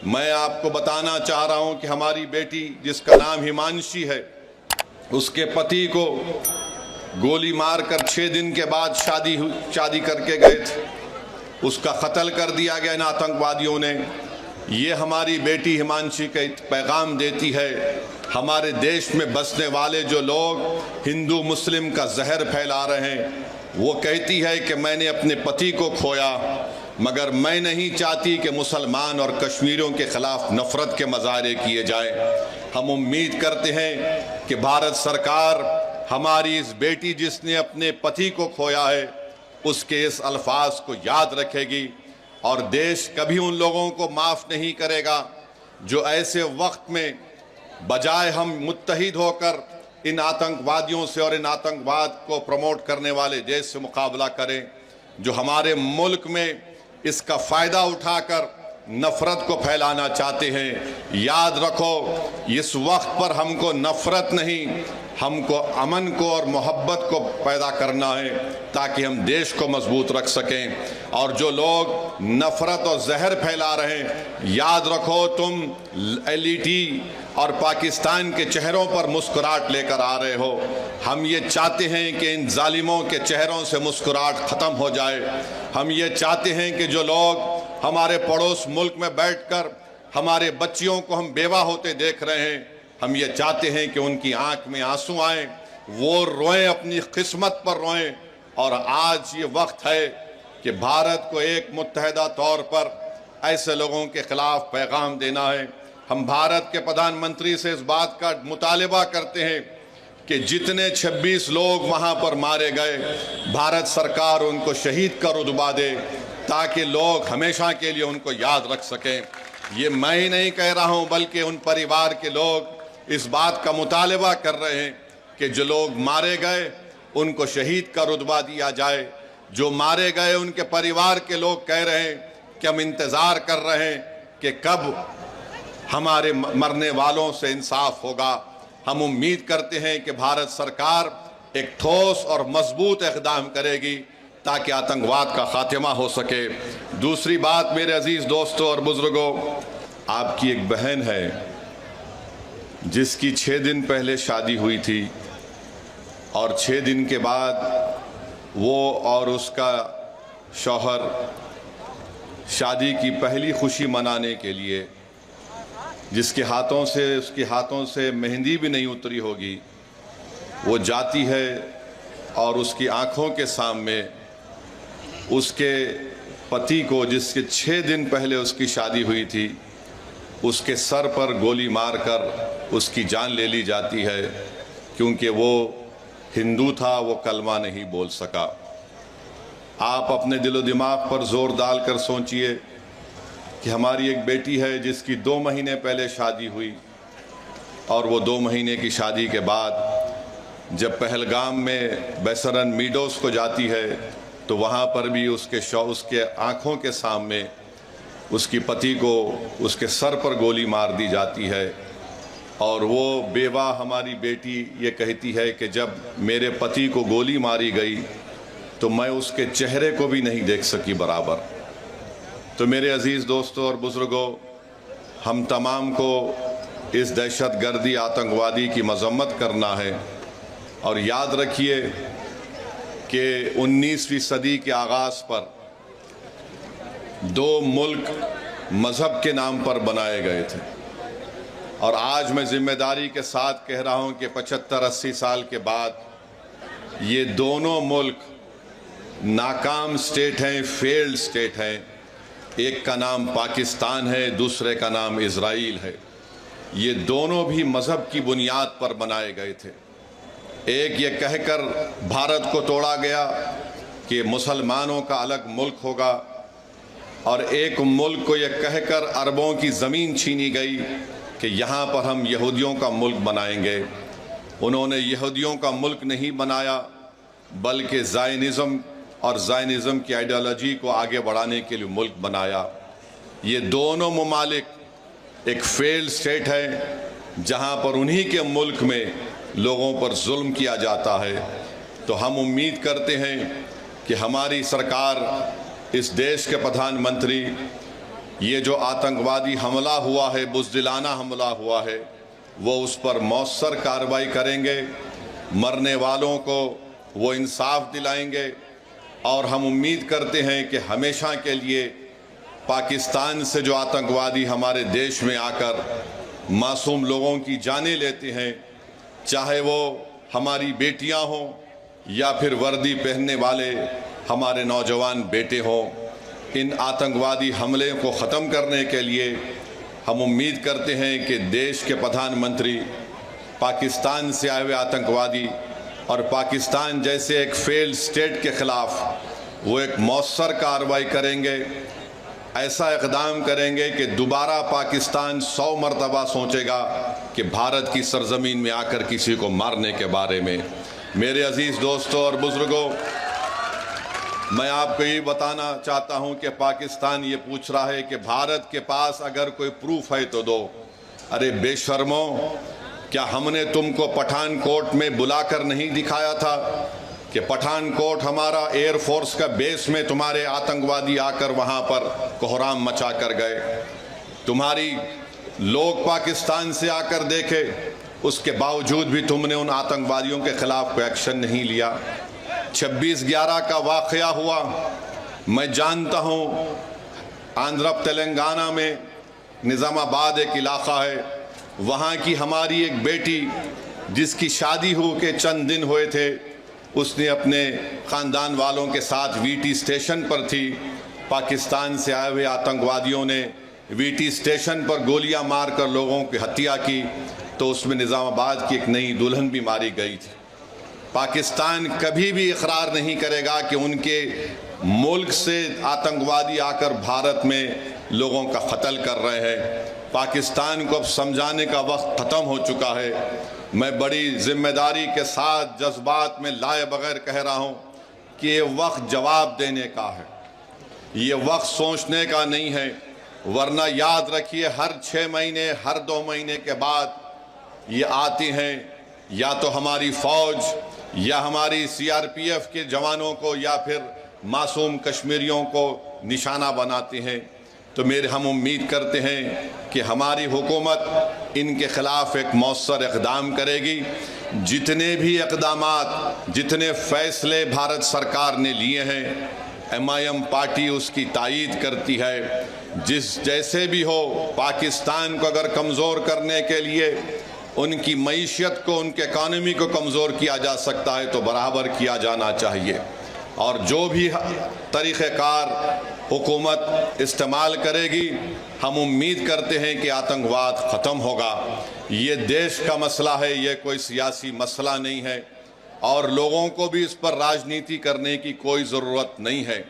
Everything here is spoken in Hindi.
मैं आपको बताना चाह रहा हूं कि हमारी बेटी जिसका नाम हिमांशी है, उसके पति को गोली मारकर 6 दिन के बाद शादी करके गए थे, उसका कत्ल कर दिया गया इन आतंकवादियों ने। ये हमारी बेटी हिमांशी का पैगाम देती है हमारे देश में बसने वाले जो लोग हिंदू मुस्लिम का जहर फैला रहे हैं। वो कहती है कि मैंने अपने पति को खोया, मगर मैं नहीं चाहती कि मुसलमान और कश्मीरियों के खिलाफ नफरत के मज़ारे किए जाएं। हम उम्मीद करते हैं कि भारत सरकार हमारी इस बेटी जिसने अपने पति को खोया है उसके इस अल्फाज को याद रखेगी और देश कभी उन लोगों को माफ़ नहीं करेगा जो ऐसे वक्त में बजाय हम मुत्तहिद होकर इन आतंकवादियों से और इन आतंकवाद को प्रमोट करने वाले देश से मुकाबला करें, जो हमारे मुल्क में इसका फ़ायदा उठाकर नफ़रत को फैलाना चाहते हैं। याद रखो, इस वक्त पर हमको नफ़रत नहीं, हमको अमन को और मोहब्बत को पैदा करना है ताकि हम देश को मजबूत रख सकें। और जो लोग नफ़रत और जहर फैला रहे हैं, याद रखो तुम LET और पाकिस्तान के चेहरों पर मुस्कुराहट लेकर आ रहे हो। हम ये चाहते हैं कि इन जालिमों के चेहरों से मुस्कुराहट ख़त्म हो जाए। हम ये चाहते हैं कि जो लोग हमारे पड़ोस मुल्क में बैठकर हमारे बच्चियों को हम बेवा होते देख रहे हैं, हम ये चाहते हैं कि उनकी आंख में आंसू आए, वो रोएं, अपनी किस्मत पर रोएं। और आज ये वक्त है कि भारत को एक मुत्तहिदा तौर पर ऐसे लोगों के खिलाफ पैगाम देना है। हम भारत के प्रधानमंत्री से इस बात का मुतालिबा करते हैं कि जितने 26 लोग वहाँ पर मारे गए, भारत सरकार उनको शहीद का रुतबा दे ताकि लोग हमेशा के लिए उनको याद रख सकें। ये मैं ही नहीं कह रहा हूँ, बल्कि उन परिवार के लोग इस बात का मुतालिबा कर रहे हैं कि जो लोग मारे गए उनको शहीद का रुतबा दिया जाए। जो मारे गए उनके परिवार के लोग कह रहे हैं कि हम इंतज़ार कर रहे हैं कि कब हमारे मरने वालों से इंसाफ होगा। हम उम्मीद करते हैं कि भारत सरकार एक ठोस और मजबूत इक़दाम करेगी ताकि आतंकवाद का खात्मा हो सके। दूसरी बात, मेरे अजीज़ दोस्तों और बुज़ुर्गों, आपकी एक बहन है जिसकी 6 दिन पहले शादी हुई थी और 6 दिन के बाद वो और उसका शौहर शादी की पहली खुशी मनाने के लिए, जिसके उसके हाथों से मेहंदी भी नहीं उतरी होगी, वो जाती है और उसकी आंखों के सामने उसके पति को, जिसके 6 दिन पहले उसकी शादी हुई थी, उसके सर पर गोली मारकर उसकी जान ले ली जाती है क्योंकि वो हिंदू था, वो कलमा नहीं बोल सका। आप अपने दिलो दिमाग पर जोर डालकर सोचिए कि हमारी एक बेटी है जिसकी 2 महीने पहले शादी हुई और वो 2 महीने की शादी के बाद जब पहलगाम में बेसरन मीडोस को जाती है तो वहाँ पर भी उसके आँखों के सामने उसकी पति को उसके सर पर गोली मार दी जाती है। और वो बेवा हमारी बेटी ये कहती है कि जब मेरे पति को गोली मारी गई तो मैं उसके चेहरे को भी नहीं देख सकी बराबर। तो मेरे अजीज़ दोस्तों और बुज़ुर्गों, हम तमाम को इस दहशतगर्दी आतंकवादी की मज़म्मत करना है और याद रखिए कि 19वीं सदी के आगाज़ पर 2 मुल्क मज़हब के नाम पर बनाए गए थे और आज मैं ज़िम्मेदारी के साथ कह रहा हूँ कि 75-80 साल के बाद ये दोनों मुल्क नाकाम स्टेट हैं, फेल्ड स्टेट हैं। एक का नाम पाकिस्तान है, दूसरे का नाम इज़राइल है। ये दोनों भी मज़हब की बुनियाद पर बनाए गए थे। एक ये कहकर भारत को तोड़ा गया कि मुसलमानों का अलग मुल्क होगा और एक मुल्क को ये कहकर अरबों की ज़मीन छीनी गई कि यहाँ पर हम यहूदियों का मुल्क बनाएंगे। उन्होंने यहूदियों का मुल्क नहीं बनाया बल्कि ज़ायनिज़म की आइडियोलॉजी को आगे बढ़ाने के लिए मुल्क बनाया। ये दोनों ममालिक एक फेल्ड स्टेट है जहाँ पर उन्हीं के मुल्क में लोगों पर जुल्म किया जाता है। तो हम उम्मीद करते हैं कि हमारी सरकार, इस देश के प्रधानमंत्री ये जो आतंकवादी हमला हुआ है, बुज़दिलाना हमला हुआ है, वो उस पर मौसर कार्रवाई करेंगे, मरने वालों को वो इंसाफ दिलाएंगे और हम उम्मीद करते हैं कि हमेशा के लिए पाकिस्तान से जो आतंकवादी हमारे देश में आकर मासूम लोगों की जानें लेते हैं, चाहे वो हमारी बेटियां हों या फिर वर्दी पहनने वाले हमारे नौजवान बेटे हों, इन आतंकवादी हमले को ख़त्म करने के लिए हम उम्मीद करते हैं कि देश के प्रधानमंत्री पाकिस्तान से आए हुए आतंकवादी और पाकिस्तान जैसे एक फेल्ड स्टेट के ख़िलाफ़ वो एक मौसर कार्रवाई करेंगे, ऐसा इक़दाम करेंगे कि दोबारा पाकिस्तान 100 मरतबा सोचेगा कि भारत की सरज़मीन में आकर किसी को मारने के बारे में। मेरे अज़ीज़ दोस्तों और बुज़ुर्गों, मैं आपको ये बताना चाहता हूँ कि पाकिस्तान ये पूछ रहा है कि भारत के पास अगर कोई प्रूफ है तो दो। अरे बेशर्मो, क्या हमने तुमको पठानकोट में बुलाकर नहीं दिखाया था कि पठानकोट हमारा एयरफोर्स का बेस में तुम्हारे आतंकवादी आकर वहाँ पर कोहराम मचा कर गए? तुम्हारी लोग पाकिस्तान से आकर देखे, उसके बावजूद भी तुमने उन आतंकवादियों के खिलाफ कोई एक्शन नहीं लिया। 26/11 का वाक़या हुआ, मैं जानता हूँ आंध्र तेलंगाना में निज़ामाबाद एक इलाक़ा है, वहाँ की हमारी एक बेटी जिसकी शादी हो के चंद दिन हुए थे, उसने अपने ख़ानदान वालों के साथ वीटी स्टेशन पर थी। पाकिस्तान से आए हुए आतंकवादियों ने वीटी स्टेशन पर गोलियां मारकर लोगों की हत्या की, तो उसमें निज़ामाबाद की एक नई दुल्हन भी मारी गई थी। पाकिस्तान कभी भी इकरार नहीं करेगा कि उनके मुल्क से आतंकवादी आकर भारत में लोगों का कत्ल कर रहे हैं। पाकिस्तान को अब समझाने का वक्त ख़त्म हो चुका है। मैं बड़ी जिम्मेदारी के साथ जज्बात में लाए बगैर कह रहा हूँ कि ये वक्त जवाब देने का है, ये वक्त सोचने का नहीं है। वरना याद रखिए, हर 6 महीने, हर 2 महीने के बाद ये आती हैं, या तो हमारी फ़ौज या हमारी सीआरपीएफ के जवानों को या फिर मासूम कश्मीरियों को निशाना बनाते हैं। तो हम उम्मीद करते हैं कि हमारी हुकूमत इनके ख़िलाफ़ एक मौसर इक़दाम करेगी। जितने भी इक़दामात, जितने फ़ैसले भारत सरकार ने लिए हैं, MIM पार्टी उसकी तायीद करती है। जैसे भी हो, पाकिस्तान को अगर कमज़ोर करने के लिए उनकी मईशत को, उनके इकानमी को कमज़ोर किया जा सकता है तो बराबर किया जाना चाहिए। और जो भी तरीक़ेकार हुकूमत इस्तेमाल करेगी, हम उम्मीद करते हैं कि आतंकवाद ख़त्म होगा। ये देश का मसला है, ये कोई सियासी मसला नहीं है, और लोगों को भी इस पर राजनीति करने की कोई ज़रूरत नहीं है।